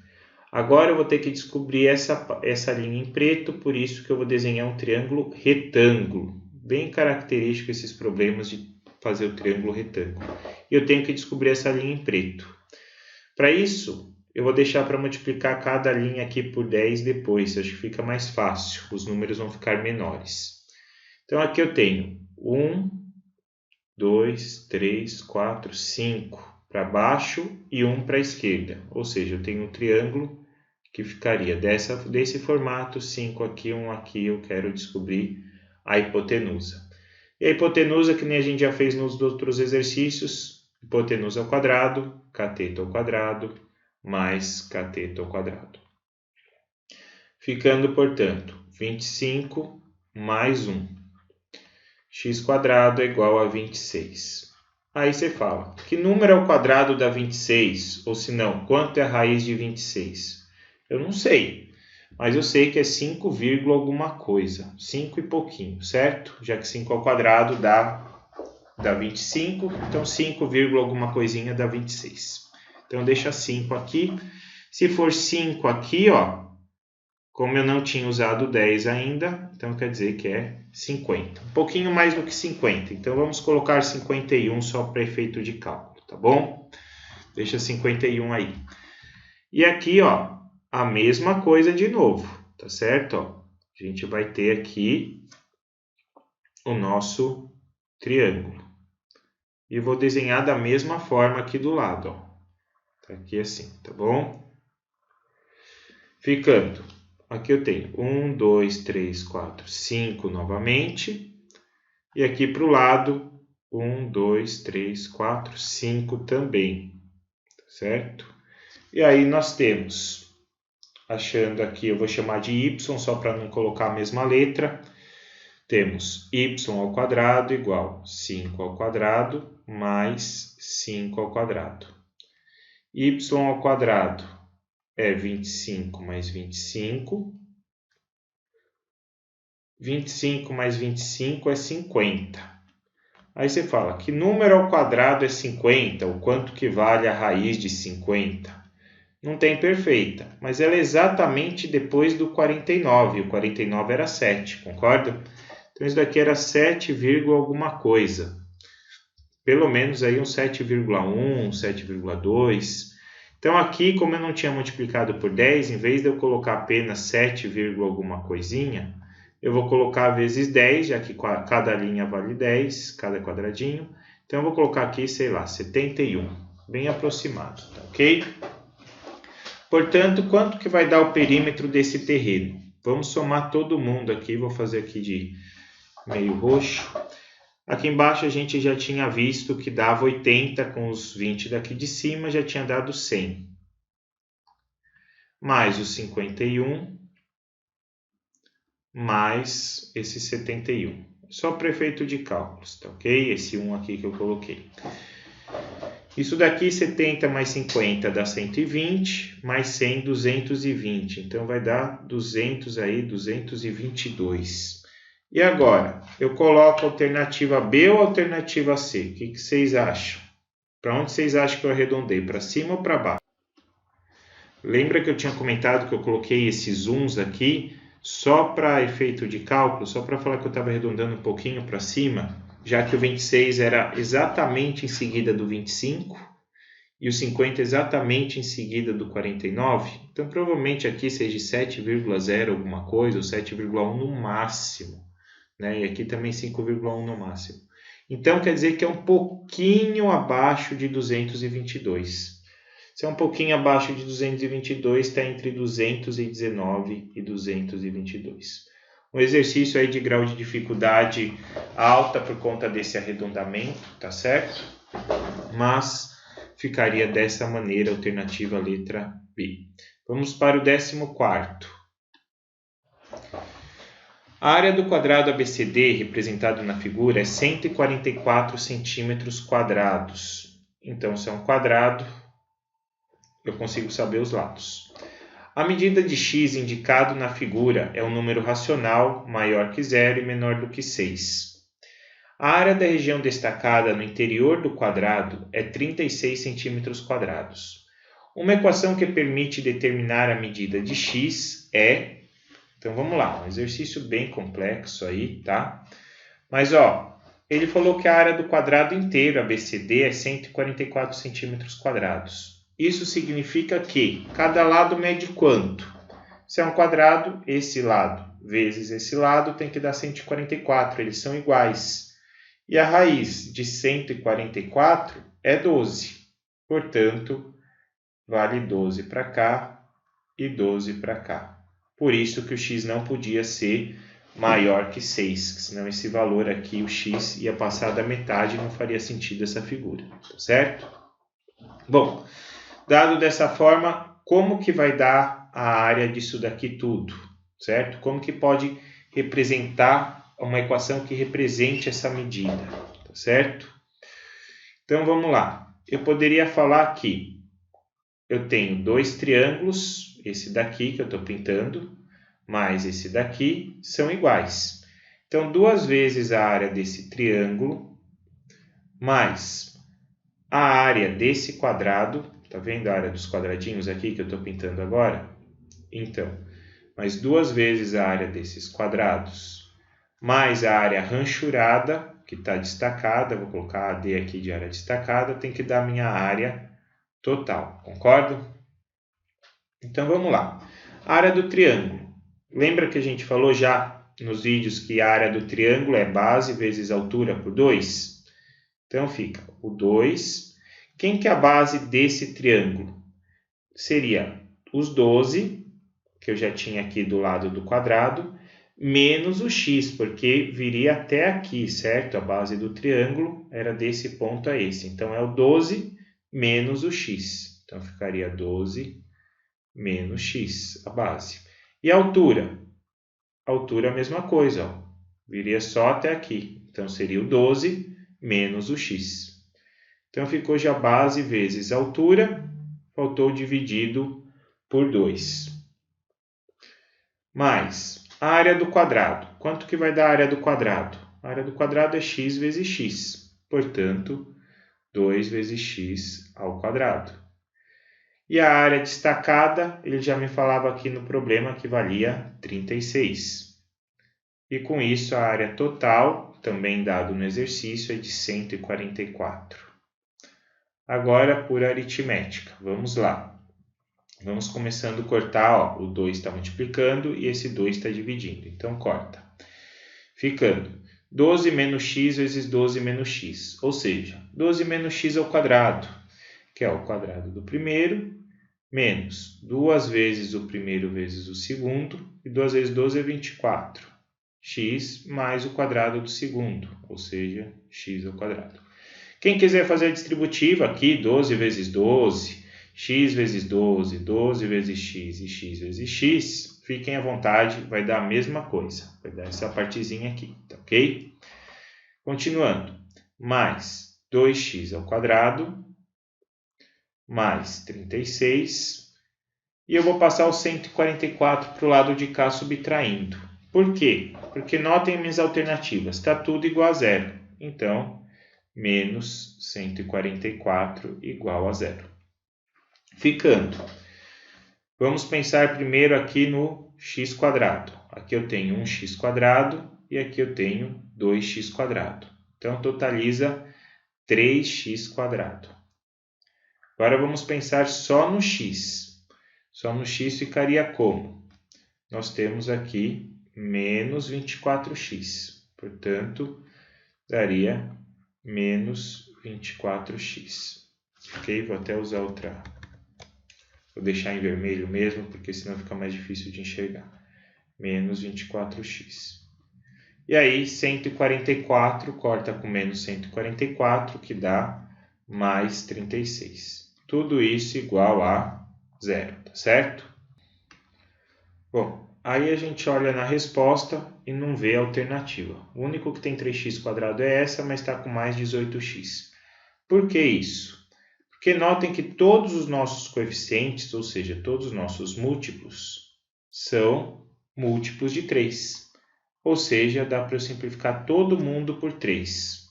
Agora eu vou ter que descobrir essa linha em preto, por isso que eu vou desenhar um triângulo retângulo. Bem característico esses problemas de fazer o triângulo retângulo. E eu tenho que descobrir essa linha em preto. Para isso, eu vou deixar para multiplicar cada linha aqui por 10 depois, acho que fica mais fácil, os números vão ficar menores. Então, aqui eu tenho 1, 2, 3, 4, 5 para baixo e 1 para a esquerda. Ou seja, eu tenho um triângulo que ficaria desse formato, 5 aqui, 1 aqui, eu quero descobrir a hipotenusa. E a hipotenusa, que nem a gente já fez nos outros exercícios, hipotenusa ao quadrado, cateto ao quadrado, mais cateto ao quadrado. Ficando, portanto, 25 mais 1. X quadrado é igual a 26. Aí você fala, que número é o quadrado da 26? Ou se não, quanto é a raiz de 26? Eu não sei, mas eu sei que é 5, alguma coisa. 5 e pouquinho, certo? Já que 5 ao quadrado dá 25, então 5, alguma coisinha dá 26. Então, deixa 5 aqui. Se for 5 aqui, como eu não tinha usado 10 ainda, então quer dizer que é 50. Um pouquinho mais do que 50. Então, vamos colocar 51 só para efeito de cálculo, tá bom? Deixa 51 aí. E aqui, a mesma coisa de novo, tá certo? A gente vai ter aqui o nosso triângulo. E vou desenhar da mesma forma aqui do lado, Tá aqui assim, tá bom? Ficando aqui eu tenho 1, 2, 3, 4, 5 novamente. E aqui para o lado, 1, 2, 3, 4, 5 também, certo? E aí nós temos, achando aqui, eu vou chamar de y, só para não colocar a mesma letra. Temos y ao quadrado igual 5 ao quadrado mais 5 ao quadrado. Y ao quadrado é 25 mais 25. 25 mais 25 é 50. Aí você fala, que número ao quadrado é 50? O quanto que vale a raiz de 50? Não tem perfeita, mas ela é exatamente depois do 49. O 49 era 7, concorda? Então isso daqui era 7, alguma coisa. Pelo menos aí um 7,1, 7,2. Então aqui, como eu não tinha multiplicado por 10, em vez de eu colocar apenas 7, alguma coisinha, eu vou colocar vezes 10, já que cada linha vale 10, cada quadradinho. Então eu vou colocar aqui, sei lá, 71, bem aproximado, tá ok? Portanto, quanto que vai dar o perímetro desse terreno? Vamos somar todo mundo aqui, vou fazer aqui de meio roxo. Aqui embaixo a gente já tinha visto que dava 80 com os 20 daqui de cima, já tinha dado 100. Mais os 51, mais esse 71. Só para efeito de cálculos, tá ok? Esse 1 aqui que eu coloquei. Isso daqui, 70 mais 50 dá 120, mais 100, 220. Então vai dar 200 aí, 222. E agora, eu coloco a alternativa B ou a alternativa C? O que vocês acham? Para onde vocês acham que eu arredondei? Para cima ou para baixo? Lembra que eu tinha comentado que eu coloquei esses uns aqui só para efeito de cálculo, só para falar que eu estava arredondando um pouquinho para cima, já que o 26 era exatamente em seguida do 25 e o 50 exatamente em seguida do 49. Então, provavelmente aqui seja 7,0 alguma coisa, ou 7,1 no máximo. Né? E aqui também 5,1 no máximo. Então, quer dizer que é um pouquinho abaixo de 222. Se é um pouquinho abaixo de 222, está entre 219 e 222. Um exercício aí de grau de dificuldade alta por conta desse arredondamento, tá certo? Mas ficaria dessa maneira, alternativa letra B. Vamos para o 14º. A área do quadrado ABCD, representado na figura, é 144 centímetros quadrados. Então, se é um quadrado, eu consigo saber os lados. A medida de x indicado na figura é um número racional maior que 0 e menor do que 6. A área da região destacada no interior do quadrado é 36 centímetros quadrados. Uma equação que permite determinar a medida de x é... Então vamos lá, um exercício bem complexo aí, tá? Mas ó, ele falou que a área do quadrado inteiro, ABCD, é 144 centímetros quadrados. Isso significa que cada lado mede quanto? Se é um quadrado, esse lado vezes esse lado tem que dar 144, eles são iguais. E a raiz de 144 é 12. Portanto, vale 12 para cá e 12 para cá. Por isso que o x não podia ser maior que 6, senão esse valor aqui, o x, ia passar da metade e não faria sentido essa figura, tá certo? Bom, dado dessa forma, como que vai dar a área disso daqui tudo, certo? Como que pode representar uma equação que represente essa medida, tá certo? Então, vamos lá. Eu poderia falar que eu tenho dois triângulos, esse daqui que eu estou pintando, mais esse daqui, são iguais. Então, 2 vezes a área desse triângulo, mais a área desse quadrado, tá vendo a área dos quadradinhos aqui que eu estou pintando agora? Então, mais 2 vezes a área desses quadrados, mais a área ranchurada, que está destacada, vou colocar a D aqui de área destacada, tem que dar a minha área total, concordo? Então, vamos lá. A área do triângulo. Lembra que a gente falou já nos vídeos que a área do triângulo é base vezes altura por 2? Então, fica o 2. Quem que é a base desse triângulo? Seria os 12, que eu já tinha aqui do lado do quadrado, menos o x, porque viria até aqui, certo? A base do triângulo era desse ponto a esse. Então, é o 12 menos o x. Então, ficaria 12 menos x, a base. E a altura? A altura é a mesma coisa, ó. Viria só até aqui. Então, seria o 12 menos o x. Então, ficou já base vezes altura, faltou dividido por 2. Mais a área do quadrado. Quanto que vai dar a área do quadrado? A área do quadrado é x vezes x. Portanto, 2 vezes x ao quadrado. E a área destacada, ele já me falava aqui no problema que valia 36. E com isso, a área total, também dado no exercício, é de 144. Agora, por aritmética. Vamos lá. Vamos começando a cortar, ó, o 2 está multiplicando e esse 2 está dividindo. Então, corta. Ficando 12 menos x vezes 12 menos x. Ou seja, 12 menos x ao quadrado, que é o quadrado do primeiro, menos 2 vezes o primeiro vezes o segundo, e 2 vezes 12 é 24. X mais o quadrado do segundo, ou seja, x ao quadrado. Quem quiser fazer a distributiva aqui, 12 vezes 12, x vezes 12, 12 vezes x e x vezes x, fiquem à vontade, vai dar a mesma coisa. Vai dar essa partezinha aqui, tá ok? Continuando, mais 2x ao quadrado, mais 36, e eu vou passar o 144 para o lado de cá subtraindo. Por quê? Porque notem minhas alternativas, está tudo igual a zero. Então, menos 144 igual a zero. Ficando, vamos pensar primeiro aqui no x quadrado. Aqui eu tenho 1x quadrado e aqui eu tenho 2x quadrado. Então, totaliza 3x quadrado. Agora, vamos pensar só no x. Só no x ficaria como? Nós temos aqui menos 24x. Portanto, daria menos 24x. Ok? Vou até usar outra. Vou deixar em vermelho mesmo, porque senão fica mais difícil de enxergar. Menos 24x. E aí, 144 corta com menos 144, que dá mais 36. Tudo isso igual a zero, tá certo? Bom, aí a gente olha na resposta e não vê a alternativa. O único que tem 3x quadrado é essa, mas está com mais 18x. Por que isso? Porque notem que todos os nossos coeficientes, ou seja, todos os nossos múltiplos, são múltiplos de 3. Ou seja, dá para eu simplificar todo mundo por 3.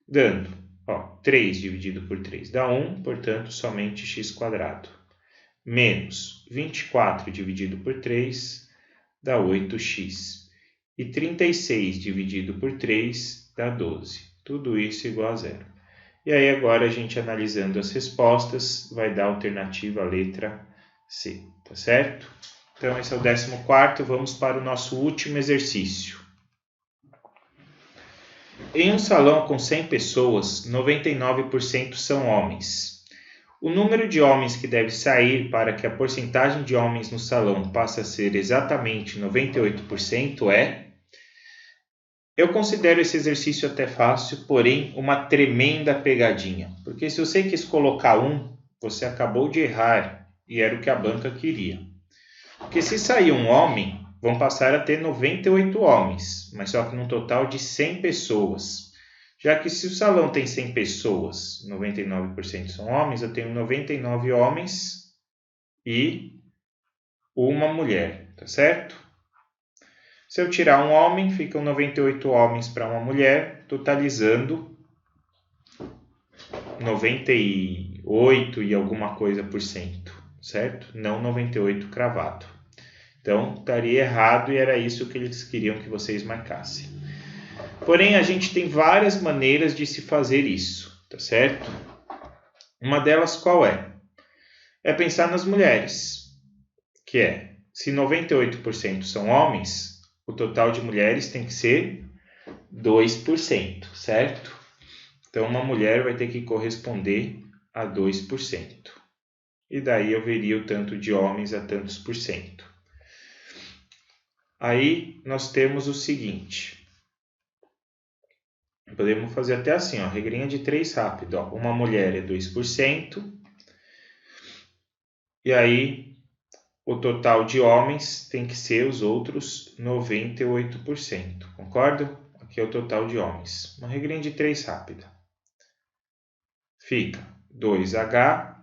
Dando, ó, 3 dividido por 3 dá 1, portanto, somente x quadrado. Menos 24 dividido por 3 dá 8x. E 36 dividido por 3 dá 12. Tudo isso igual a zero. E aí agora a gente analisando as respostas vai dar a alternativa a letra C, tá certo? Então esse é o 14º, vamos para o nosso último exercício. Em um salão com 100 pessoas, 99% são homens. O número de homens que deve sair para que a porcentagem de homens no salão passe a ser exatamente 98% é... Eu considero esse exercício até fácil, porém uma tremenda pegadinha. Porque se você quis colocar 1, você acabou de errar e era o que a banca queria. Porque se sair um homem, vão passar a ter 98 homens, mas só que num total de 100 pessoas. Já que se o salão tem 100 pessoas, 99% são homens, eu tenho 99 homens e uma mulher, tá certo? Se eu tirar um homem, ficam 98 homens para uma mulher, totalizando 98 e alguma coisa por cento, certo? Não 98 cravado. Então, estaria errado e era isso que eles queriam que vocês marcassem. Porém, a gente tem várias maneiras de se fazer isso, tá certo? Uma delas qual é? É pensar nas mulheres, que é, se 98% são homens, o total de mulheres tem que ser 2%, certo? Então, uma mulher vai ter que corresponder a 2%. E daí eu veria o tanto de homens a tantos por cento. Aí nós temos o seguinte. Podemos fazer até assim, ó, regrinha de 3 rápido. Ó. Uma mulher é 2%. E aí o total de homens tem que ser os outros 98%. Concordo? Aqui é o total de homens. Uma regrinha de 3 rápida. Fica 2H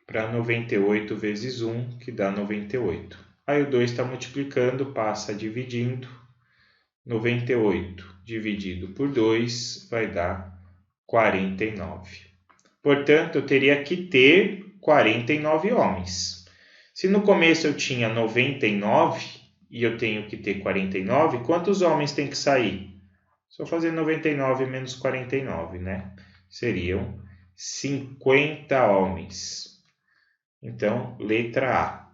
para 98 vezes 1, que dá 98. Aí o 2 está multiplicando, passa dividindo. 98 dividido por 2 vai dar 49. Portanto, eu teria que ter 49 homens. Se no começo eu tinha 99 e eu tenho que ter 49, quantos homens tem que sair? Só fazer 99 menos 49, né? Seriam 50 homens. Então, letra A.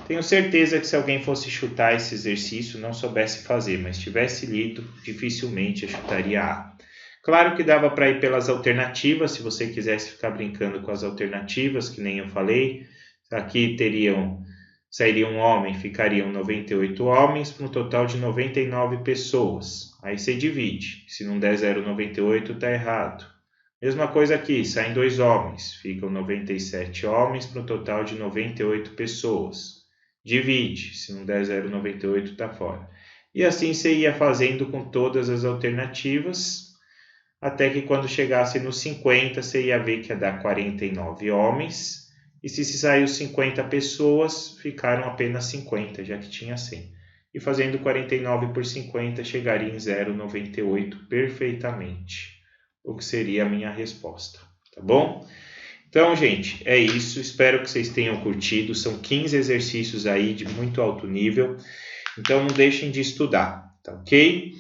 Tenho certeza que se alguém fosse chutar esse exercício, não soubesse fazer, mas tivesse lido, dificilmente eu chutaria A. Claro que dava para ir pelas alternativas, se você quisesse ficar brincando com as alternativas, que nem eu falei. Aqui sairia um homem, ficariam 98 homens, para um total de 99 pessoas. Aí você divide, se não der 0,98 está errado. Mesma coisa aqui, saem 2 homens, ficam 97 homens para um total de 98 pessoas. Divide, se não der 0,98 está fora. E assim você ia fazendo com todas as alternativas, até que quando chegasse nos 50, você ia ver que ia dar 49 homens. E se saiu 50 pessoas, ficaram apenas 50, já que tinha 100. E fazendo 49 por 50, chegaria em 0,98 perfeitamente. O que seria a minha resposta, tá bom? Então, gente, é isso. Espero que vocês tenham curtido. São 15 exercícios aí de muito alto nível. Então, não deixem de estudar, tá ok?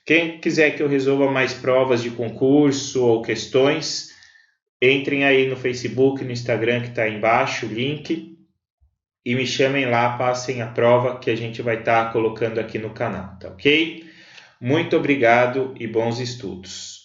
Quem quiser que eu resolva mais provas de concurso ou questões, entrem aí no Facebook, no Instagram, que está aí embaixo, o link, e me chamem lá, passem a prova que a gente vai estar colocando aqui no canal, tá ok? Muito obrigado e bons estudos.